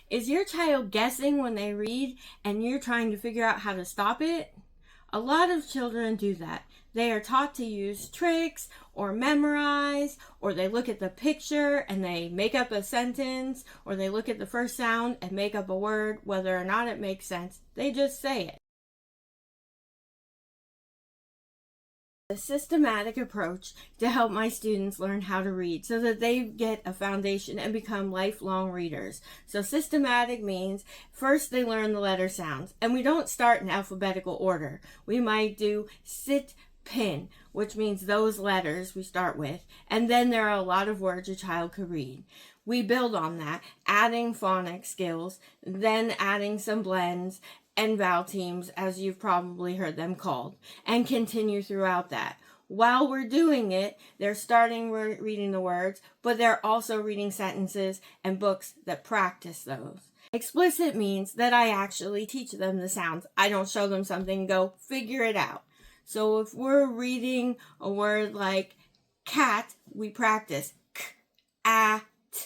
Is your child guessing when they read and you're trying to figure out how to stop it? A lot of children do that. They are taught to use tricks or memorize, or they look at the picture and they make up a sentence, or they look at the first sound and make up a word. Whether or not it makes sense, they just say it. A systematic approach to help my students learn how to read so that they get a foundation and become lifelong readers. So systematic means first they learn the letter sounds, and we don't start in alphabetical order. We might do sit, pin, which means those letters we start with, and then there are a lot of words a child could read. We build on that, adding phonics skills, then adding some blends and vowel teams, as you've probably heard them called, and continue throughout that. While we're doing it, they're starting reading the words, but they're also reading sentences and books that practice those. Explicit means that I actually teach them the sounds. I don't show them something and go, figure it out. So if we're reading a word like cat, we practice k, a, t,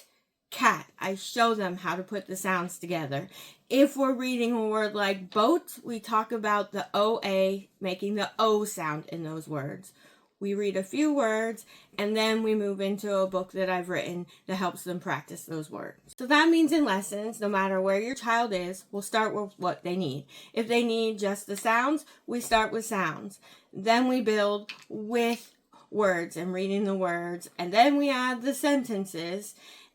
cat. I show them how to put the sounds together. If we're reading a word like boat, we talk about the OA, making the O sound in those words. We read a few words, and then we move into a book that I've written that helps them practice those words. So that means in lessons, no matter where your child is, we'll start with what they need. If they need just the sounds, we start with sounds. Then we build with words and reading the words, and then we add the sentences,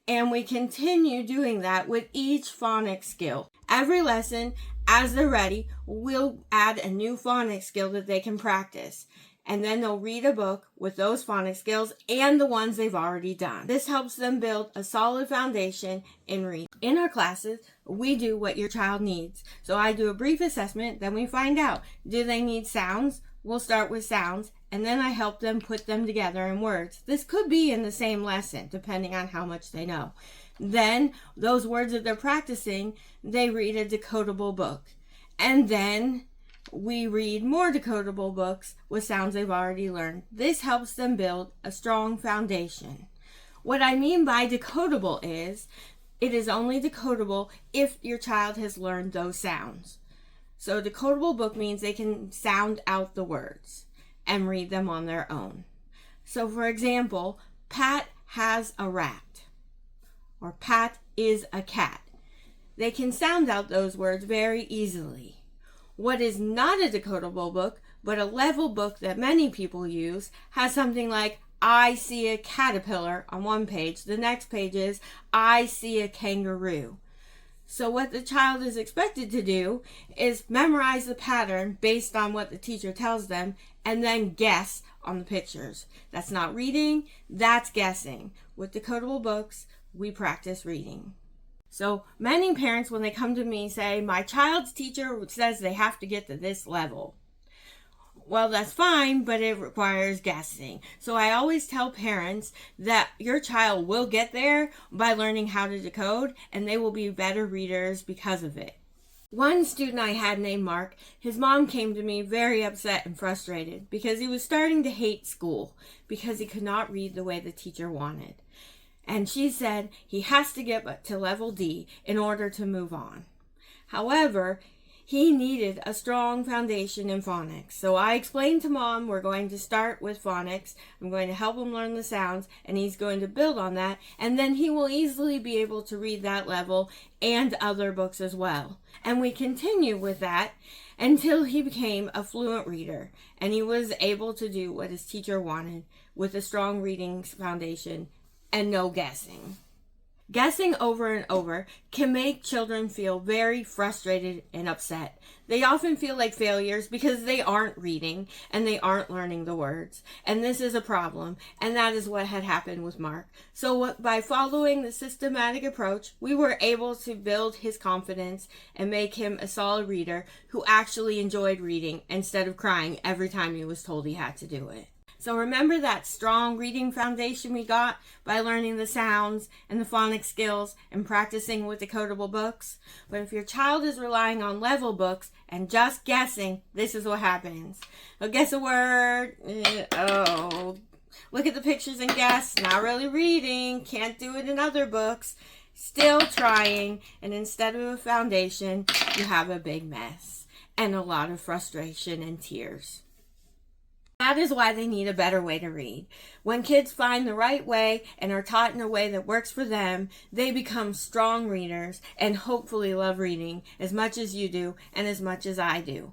and we continue doing that with each phonics skill. Every lesson, as they're ready, we'll add a new phonics skill that they can practice. And then they'll read a book with those phonics skills and the ones they've already done. This helps them build a solid foundation in reading. In our classes, we do what your child needs. So I do a brief assessment, then we find out, do they need sounds? We'll start with sounds, and then I help them put them together in words. This could be in the same lesson, depending on how much they know. Then, those words that they're practicing, they read a decodable book. And then we read more decodable books with sounds they've already learned. This helps them build a strong foundation. What I mean by decodable is, it is only decodable if your child has learned those sounds. So a decodable book means they can sound out the words and read them on their own. So for example, Pat has a rat, or Pat is a cat. They can sound out those words very easily. What is not a decodable book, but a level book that many people use, has something like, I see a caterpillar on one page. The next page is, I see a kangaroo. So what the child is expected to do is memorize the pattern based on what the teacher tells them, and then guess on the pictures. That's not reading, that's guessing. With decodable books, we practice reading. So many parents, when they come to me, say, my child's teacher says they have to get to this level. Well, that's fine, but it requires guessing. So I always tell parents that your child will get there by learning how to decode, and they will be better readers because of it. One student I had named Mark, his mom came to me very upset and frustrated because he was starting to hate school because he could not read the way the teacher wanted. And she said he has to get to level D in order to move on. However, he needed a strong foundation in phonics. So I explained to Mom, we're going to start with phonics. I'm going to help him learn the sounds, and he's going to build on that. And then he will easily be able to read that level and other books as well. And we continue with that until he became a fluent reader. And he was able to do what his teacher wanted with a strong reading foundation and no guessing. Guessing over and over can make children feel very frustrated and upset. They often feel like failures because they aren't reading and they aren't learning the words. And this is a problem, and that is what had happened with Mark. So by following the systematic approach, we were able to build his confidence and make him a solid reader who actually enjoyed reading instead of crying every time he was told he had to do it. So remember that strong reading foundation we got by learning the sounds and the phonics skills and practicing with decodable books? But if your child is relying on level books and just guessing, this is what happens. They'll guess a word. Look at the pictures and guess. Not really reading. Can't do it in other books. still trying, and instead of a foundation, you have a big mess and a lot of frustration and tears. That is why they need a better way to read. When kids find the right way and are taught in a way that works for them, they become strong readers and hopefully love reading as much as you do and as much as I do.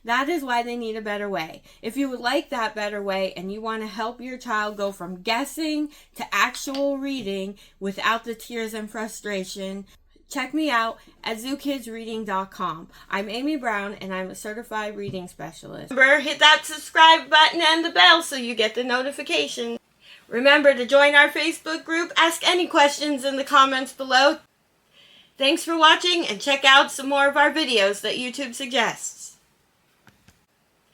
That is why they need a better way. If you would like that better way and you want to help your child go from guessing to actual reading without the tears and frustration, check me out at zookidsreading.com. I'm Amy Brown, and I'm a certified reading specialist. Remember, hit that subscribe button and the bell so you get the notification. Remember to join our Facebook group. Ask any questions in the comments below. Thanks for watching, and check out some more of our videos that YouTube suggests.